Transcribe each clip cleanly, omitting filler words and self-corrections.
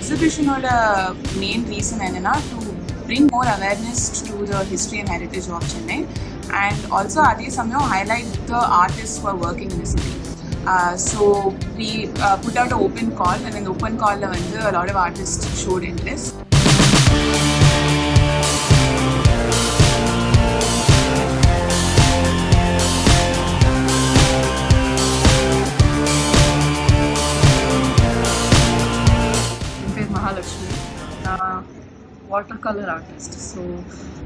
எக்ஸிபிஷனோட main reason என்னன்னா to bring more awareness to the history and heritage of Chennai, and also அதே சமயம் highlight the artists who are working in the city. So we put out an open call, and in the open call வந்து a lot of artists showed interest. Water colour artist. So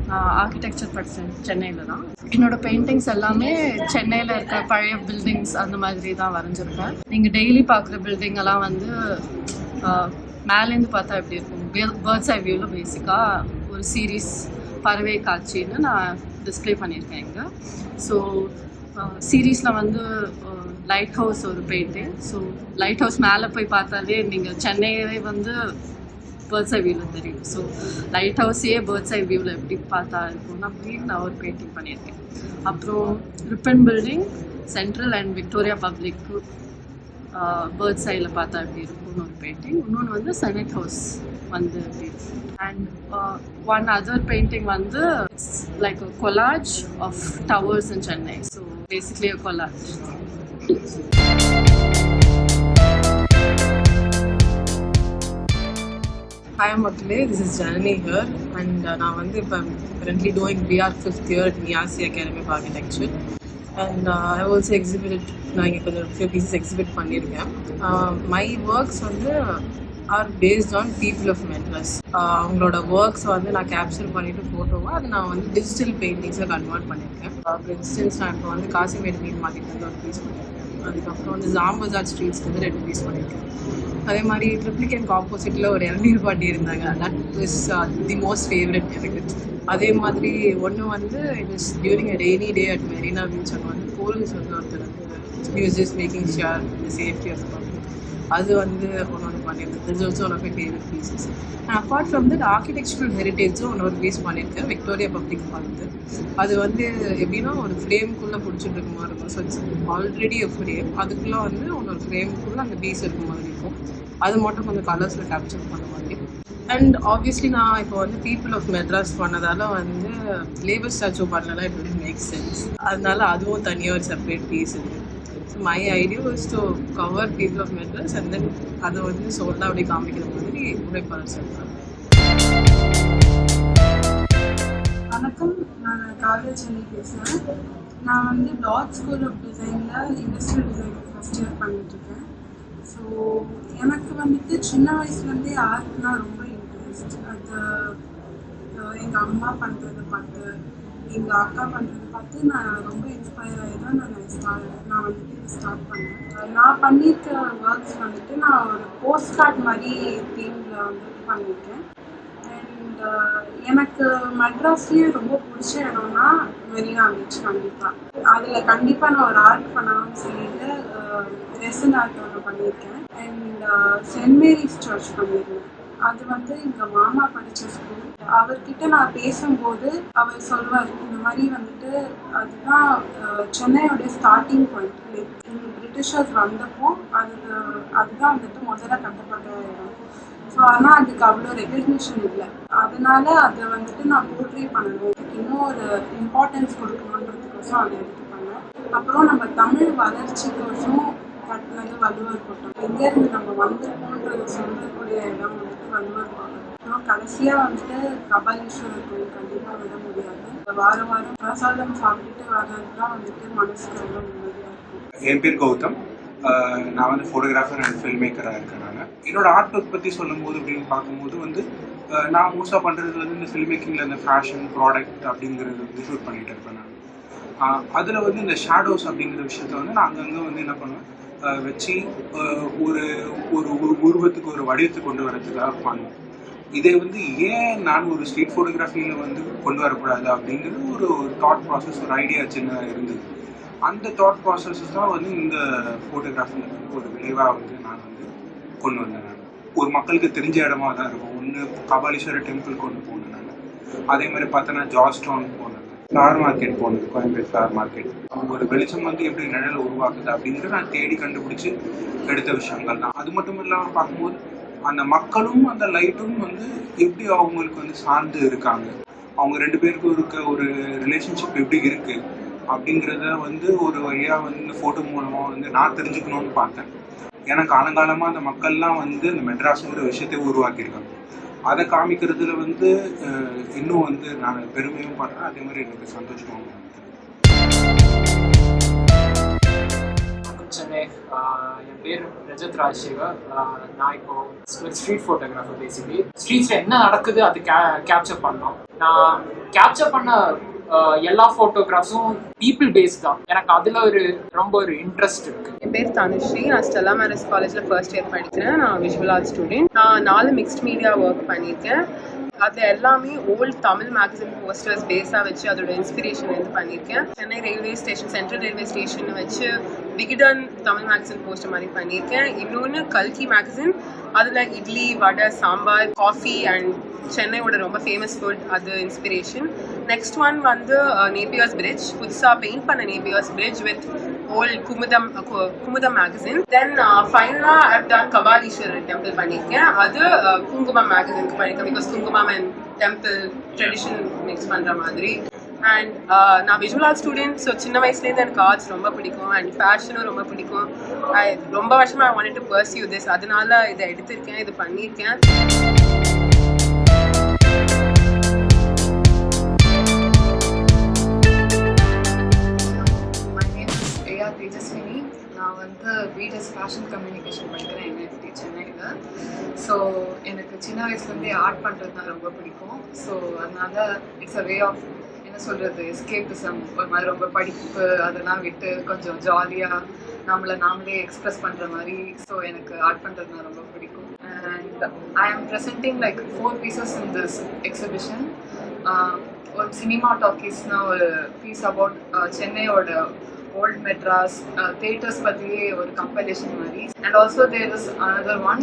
நான் architecture படித்தேன் சென்னையில் தான். என்னோட paintings எல்லாமே சென்னையில் இருக்க பழைய பில்டிங்ஸ் அந்த மாதிரி தான் வரைஞ்சிருக்கேன். நீங்கள் டெய்லி பார்க்குற பில்டிங் எல்லாம் வந்து மேலேருந்து பார்த்தா எப்படி இருக்கும், பேர்ட்ஸ் ஐ வியூவில் பேசிக்காக ஒரு சீரீஸ் பறவை காட்சின்னு நான் டிஸ்பிளே பண்ணியிருக்கேன் இங்கே. ஸோ சீரீஸில் வந்து லைட் ஹவுஸ் ஒரு பெயிண்டிங். ஸோ லைட் ஹவுஸ் மேலே போய் பார்த்தாலே நீங்கள் சென்னையே வந்து பேர்ட்ஸ் ஐ வியூவில் தெரியும். ஸோ லைட் ஹவுஸையே பேர்ட்ஸ் ஐ வியூவில் எப்படி பார்த்தா இருக்கும்னா அப்படின்னு நான் ஒரு பெயிண்டிங் பண்ணியிருக்கேன். அப்புறம் Ripon Building, central and Victoria public birds ஐயில் பார்த்தா எப்படி இருக்கும்னு ஒரு பெயிண்டிங். இன்னொன்று வந்து செனட் ஹவுஸ் வந்து எப்படி இருக்கும். அண்ட் ஒன் அதர் பெயிண்டிங் வந்து it's like a collage of towers in Chennai. So basically a collage. Hi Makale, this is Janani here, and நான் வந்து இப்போ currently doing BR 5th year at Miyasi Academy of Architecture, and I also exhibited, நான் இங்கே கொஞ்சம் few pieces exhibit பண்ணியிருக்கேன். My works வந்து are based on people of Madras. அவங்களோட works வந்து நான் கேப்சர் பண்ணிவிட்டு ஃபோட்டோவாக அதை நான் வந்து டிஜிட்டல் பெயிண்டிங்ஸை கன்வெர்ட் பண்ணியிருக்கேன். ஃபார் இன்ஸ்டன்ஸ் நான் இப்போ வந்து காசிமேட் மீன் மார்க்கெட் வந்து ஒரு பீஸ் பண்ணியிருக்கேன். அதுக்கப்புறம் வந்து ஜாம்பஜார் ஸ்ட்ரீட்ஸ்க்கு வந்து 2 பீஸ் பண்ணியிருக்கேன். அதே மாதிரி ட்ரிப்ளிகேனுக்கு ஆப்போசிட்டில் ஒரு இளநீர் பாட்டி இருந்தாங்க. That is the most favourite எனக்கு. அதே மாதிரி ஒன்று வந்து it is during a rainy day at Marina beach. அங்கே வந்து போலீஸ் வந்து ஒருத்தர் வந்து use just making sure the safety of public. அது வந்து ஒன்று பண்ணியிருக்கேன். This also one of my favourite pieces. And apart from that architectural ஹெரிட்டேஜும் ஒரு பீஸ் பண்ணியிருக்கேன், விக்டோரியா பப்ளிக் பார்த்து. அது வந்து எப்படின்னா ஒரு ஃப்ரேம்குள்ளே பிடிச்சிட்டு இருக்க மாதிரி இருக்கும். ஸோ இட்ஸ் ஆல்ரெடி ஒரு ஃப்ரேம், அதுக்குள்ளே வந்து ஒரு ஃப்ரேம்குள்ளே அந்த பீஸ் இருக்க மாதிரி இருக்கும். அது மட்டும் கொஞ்சம் கலர்ஸில் கேப்சர் பண்ண மாதிரி. அண்ட் ஆப்வியஸ்லி நான் இப்போ வந்து பீப்புள் ஆஃப் மெட்ராஸ் பண்ணதால் வந்து லேபர் ஸ்டாச்சு பண்ணலாம், இட் வில் மேக் சென்ஸ். அதனால அதுவும் தனியாக ஒரு செப்பரேட் பீஸ் இருக்குது. So my idea was to cover people of Madras and then அதை வந்து சோல்டாக அப்படி காமிக்கிற மாதிரி உழைப்பாளர் சொல்கிறேன். வணக்கம், நான் காவியச்செல்வி பேசுகிறேன். நான் வந்து டாட் ஸ்கூல் ஆஃப் டிசைனில் இண்டஸ்ட்ரியல் டிசைன் ஃபஸ்ட் இயர் பண்ணிகிட்ருக்கேன். ஸோ எனக்கு வந்துட்டு சின்ன வயசுலேருந்தே ஆர்ட்னால் ரொம்ப இன்ட்ரெஸ்ட். அது எங்கள் அம்மா பண்ணுறதை பார்த்து, எங்கள் அக்கா பண்ணுறதை பார்த்து நான் ரொம்ப இன்ஸ்பயர் ஆகி தான் நான் வந்துட்டு ஸ்டார்ட் பண்ணேன். நான் பண்ணியிருக்க ஒர்க்ஸ் வந்துட்டு நான் ஒரு போஸ்ட் கார்ட் மாதிரி தீமில் வந்துட்டு பண்ணியிருக்கேன். அண்ட் எனக்கு மெட்ராஸ்லேயே ரொம்ப பிடிச்ச இடம்னா மெரினா பீச். கண்டிப்பாக அதில் கண்டிப்பாக நான் ஒரு ஆர்ட் பண்ணணும்னு சொல்லிட்டு ரெசன் ஆர்ட் ஒன்று பண்ணியிருக்கேன். அண்ட் சென்ட் மேரிஸ் சர்ச் பண்ணியிருந்தேன். அது வந்து எங்கள் மாமா படித்த ஸ்கூல். அவர்கிட்ட நான் பேசும்போது அவர் சொல்வார், இந்த மாதிரி வந்துட்டு அதுதான் சென்னையோடைய ஸ்டார்டிங் பாயிண்ட். லைக் பிரிட்டிஷர்ஸ் வந்தப்போ அதுதான் வந்துட்டு முதல்ல கட்டப்பட்ட இடம். ஸோ ஆனால் அதுக்கு அவ்வளோ ரெகக்னிஷன் இல்லை. அதனால அதை வந்துட்டு நான் போர்ட்ரே பண்ணணும், இன்னும் ஒரு இம்பார்ட்டன்ஸ் கொடுக்கணுன்றதுக்கோசம் அதை எடுத்து பண்ணேன். அப்புறம் நம்ம தமிழ் வளர்ச்சிக்கோசம் கட்டினது வள்ளுவர் கோட்டம். எங்கேருந்து நம்ம வந்திருக்கோன்றதை சொல்லக்கூடிய இடம் வந்துட்டு வள்ளுவர் கோட்டம். அப்புறம் கடைசியாக வந்துட்டு கபாலீஸ்வரர் கோயில் கண்டிப்பாக விட முடியாது. வாரம் வாரம் பிரசாதம் சாப்பிட்டுட்டு வர்றது தான் வந்துட்டு மனசுக்கு ரொம்ப நிம்மதியாக இருக்கும். என் பேர் கௌதம். நான் வந்து ஃபோட்டோகிராஃபர் அண்ட் ஃபில்ம் மேக்கராக இருக்கேன். நான் என்னோட ஆர்ட் ஒர்க் பற்றி சொல்லும்போது அப்படின்னு பார்க்கும்போது வந்து நான் மோஸ்ட்டாக பண்ணுறது வந்து இந்த ஃபில்ம் மேக்கிங்கில் இந்த ஃபேஷன் ப்ராடக்ட் அப்படிங்கிறது வந்து ஷூட் பண்ணிகிட்டு இருப்பேன் நான். அதில் வந்து இந்த ஷேடோஸ் அப்படிங்கிற விஷயத்த வந்து நான் அங்கங்கே வந்து என்ன பண்ணுவேன் வச்சு ஒரு ஒரு உருவத்துக்கு ஒரு வடிவத்தை கொண்டு வரதுக்காக பண்ணுவேன். இதை வந்து ஏன் நான் ஒரு ஸ்ட்ரீட் ஃபோட்டோகிராஃபியில் வந்து கொண்டு வரக்கூடாது அப்படிங்கிறது ஒரு தாட் ப்ராசஸ், ஒரு ஐடியா சின்னதாக இருந்தது. அந்த தாட் ப்ராசஸஸ் தான் வந்து இந்த ஃபோட்டோகிராஃபியில் வந்து ஒரு விளைவாக வந்து நான் வந்து கொண்டு வந்தேன். நான் ஒரு மக்களுக்கு தெரிஞ்ச இடமா தான் இருக்கும். ஒன்று கபாலீஸ்வரர் டெம்பிள் கொண்டு போனேன் நான். அதே மாதிரி பார்த்தோன்னா ஜார்ஜ் டவுன் போனேன், ஃப்ளவர் மார்க்கெட் போனது, கோயம்பேடு ஃப்ளவர் மார்க்கெட். ஒரு வெளிச்சம் வந்து எப்படி நிழல் உருவாக்குது அப்படிங்கிறத நான் தேடி கண்டுபிடிச்சி எடுத்த விஷயங்கள் தான். அது மட்டும் இல்லாமல் பார்க்கும்போது அந்த மக்களும் அந்த லைட்டும் வந்து எப்படி அவங்களுக்கு வந்து சார்ந்து இருக்காங்க, அவங்க 2 பேருக்கும் இருக்க ஒரு ரிலேஷன்ஷிப் எப்படி இருக்கு அப்படிங்கிறத வந்து ஒரு வழியாக வந்து இந்த ஃபோட்டோ மூலமாக வந்து நான் தெரிஞ்சுக்கணும்னு பார்த்தேன். ஏன்னா காலங்காலமாக அந்த மக்கள்லாம் வந்து இந்த மெட்ராஸுங்கிற விஷயத்தை உருவாக்கியிருக்காங்க. அதை காமிக்கிறதுல வந்து இன்னும் வந்து நான் பெருமையும் படுறேன், அதே மாதிரி எனக்கு சந்தோஷமாகவும் இருக்கு. சென்னை, என் பேர் ரஜத் ராஜசேகர். நான் இப்போ ஸ்ட்ரீட் ஃபோட்டோகிராஃபர். பேசிக்கலி ஸ்ட்ரீட்ஸில் என்ன நடக்குது அது கேப்சர் பண்ணோம். நான் கேப்சர் பண்ண எல்லா ஃபோட்டோகிராஃப்ஸும் பீப்புள் பேஸ் தான். எனக்கு அதில் ரொம்ப ஒரு இன்ட்ரெஸ்ட் இருக்குது. என் பேர் தனுஸ்ரீ. நான் ஸ்டெல்லா மேரிஸ் காலேஜில் ஃபர்ஸ்ட் இயர் படிக்கிறேன். நான் விஷுவல் ஆர்ட்ஸ் ஸ்டூடெண்ட். நான் 4 மிக்ஸ்ட் மீடியா ஒர்க் பண்ணியிருக்கேன். அதில் எல்லாமே ஓல்டு தமிழ் மேகசின் போஸ்டர்ஸ் பேஸாக வச்சு அதோட இன்ஸ்பிரேஷன் வந்து பண்ணியிருக்கேன். Chennai railway station, central railway ஸ்டேஷனை வச்சு விகிடன் தமிழ் மேகசின் போஸ்டர் மாதிரி பண்ணியிருக்கேன். இன்னொன்று கல்கி மேகசின், அதில் இட்லி, வடை, சாம்பார், காஃபி அண்ட் சென்னையோட ரொம்ப ஃபேமஸ் ஃபுட், அது இன்ஸ்பிரேஷன். நெக்ஸ்ட் ஒன் வந்து நேபியர்ஸ் பிரிட்ஜ், புதுசாக பெயிண்ட் பண்ண Napier's bridge with old Kumudam magazine. Then ஃபைனலாக ஐவ் டன் கபாலீஸ்வரர் டெம்பிள் பண்ணியிருக்கேன். அது குங்குமம் மேகசினுக்கு பண்ணியிருக்கேன். பிகாஸ் குங்குமம் அண்ட் டெம்பிள் ட்ரெடிஷன் மிக்ஸ் பண்ணுற மாதிரி. அண்ட் நான் விஷுவல் ஆர்ட்ஸ் ஸ்டூடெண்ட். ஸோ சின்ன வயசுலேருந்து எனக்கு ஆர்ட்ஸ் ரொம்ப பிடிக்கும் அண்ட் ஃபேஷனும் ரொம்ப பிடிக்கும். ரொம்ப வருஷமாக I wanted to pursue this, அதனால இதை எடுத்திருக்கேன், இது பண்ணியிருக்கேன். தேஜஸ்வினி. நான் வந்து பிஎஸ் ஃபேஷன் கம்யூனிகேஷன் படிக்கிறேன் என்ஐடி சென்னையில். ஸோ எனக்கு சின்ன வயசுலேருந்தே ஆர்ட் பண்ணுறது ரொம்ப பிடிக்கும். ஸோ அதனால இட்ஸ் அ வே ஆஃப் என்ன சொல்கிறது, எஸ்கேப்பிசம். ஒரு மாதிரி ரொம்ப படிப்பு அதெல்லாம் விட்டு கொஞ்சம் ஜாலியாக நாமளே எக்ஸ்ப்ரெஸ் பண்ணுற மாதிரி. ஸோ எனக்கு ஆர்ட் பண்ணுறதுனா ரொம்ப பிடிக்கும். And I am presenting like 4 pieces in this exhibition. ஒரு சினிமா டாக்கீஸ்னா ஒரு பீஸ் அபவுட் சென்னையோட ஓல்ட் மெட்ராஸ் தியேட்டர்ஸ் பற்றியே ஒரு கம்பைலேஷன் மாதிரி. And also there is another one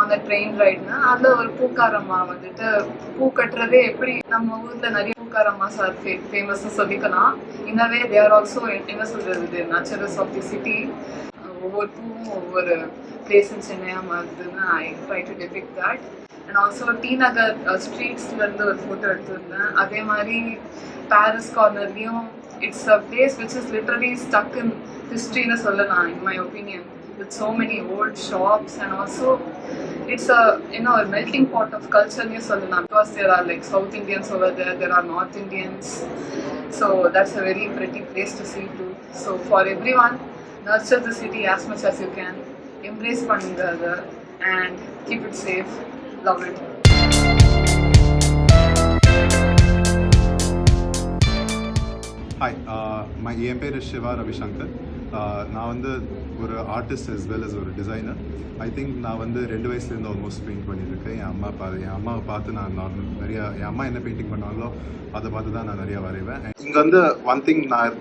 on the train ரைட்னா, அதில் ஒரு பூக்காரம்மா வந்துட்டு பூ கட்டுறதே எப்படி நம்ம ஊரில் நிறைய பூக்காரம்மா சார் ஃபேமஸ்ன்னு சொல்லிக்கலாம். இன்னவே தே ஆர் ஆல்சோ என்ன சொல்கிறது, நேச்சுரல்ஸ் ஆஃப் தி சிட்டி. ஒவ்வொரு பூவும் ஒவ்வொரு பிளேஸ் இன் சென்னையாக மாறுதுன்னு I try to depict that. And also T Nagar ஸ்ட்ரீட்ஸ்லேருந்து ஒரு ஃபோட்டோ எடுத்திருந்தேன். அதே மாதிரி பாரிஸ் கார்னர்லேயும் it's a place which is literally stuck in ஹிஸ்ட்ரின்னு சொல்லலாம் in my opinion, with so many old shops. And also it's a a melting pot of culture near Solana, because there are like South Indians over there are North Indians, so that's a very pretty place to see too. So for everyone, nurture the city as much as you can, embrace Pandada and keep it safe, love it. Hi, என் பேர் சிவா ரவிசங்கர். நான் வந்து ஒரு artist as well as ஒரு designer. I think நான் வந்து 2 வயசுலேருந்து almost paint பண்ணியிருக்கேன். என் அம்மாவை பார்த்து நான் நிறையா, என் அம்மா என்ன பெயிண்டிங் பண்ணாங்களோ அதை பார்த்து தான் நான் நிறையா வரைவேன். இங்கே வந்து ஒன் திங் நான்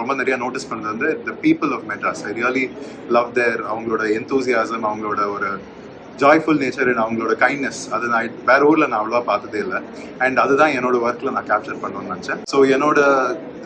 ரொம்ப நிறையா நோட்டீஸ் பண்ணுறது வந்து the people of Madras. I really love their, அவங்களோட எந்தூசியாசம், அவங்களோட ஒரு ஜாய்ஃபுல் நேச்சர் அண்ட் அவங்களோட கைண்ட்னஸ். அது நான் வேறு ஊரில் நான் அவ்வளோவா பார்த்ததே இல்லை. அண்ட் அதுதான் என்னோட ஒர்க்கில் நான் கேப்சர் பண்ணணும்னு நினச்சேன். ஸோ என்னோட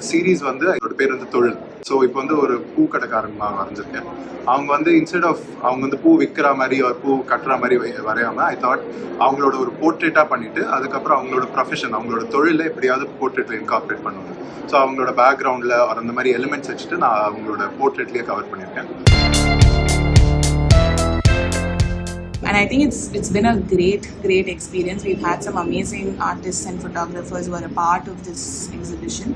சீரீஸ் வந்து என்னோட பேர் வந்து தொழில். ஸோ இப்போ வந்து ஒரு பூ கடைக்காரன் நான் வரைஞ்சிருக்கேன். அவங்க வந்து இன்ஸ்டெட் ஆஃப் அவங்க வந்து பூ விற்கிற மாதிரி ஒரு பூ கட்டுற மாதிரி வரையாமல், ஐ தாட் அவங்களோட ஒரு போர்ட்ரேட்டாக பண்ணிவிட்டு அதுக்கப்புறம் அவங்களோட ப்ரொஃபஷன், அவங்களோட தொழிலில் எப்படியாவது போர்ட்ரேட்டில் இன்கார்பரேட் பண்ணுவாங்க. ஸோ அவங்களோட பேக்ரவுண்டில் அந்த மாதிரி எலிமெண்ட்ஸ் வச்சுட்டு நான் அவங்களோட போர்ட்ரேட்லேயே கவர் பண்ணியிருக்கேன். And I think it's been a great experience. We've had some amazing artists and photographers who are a part of this exhibition.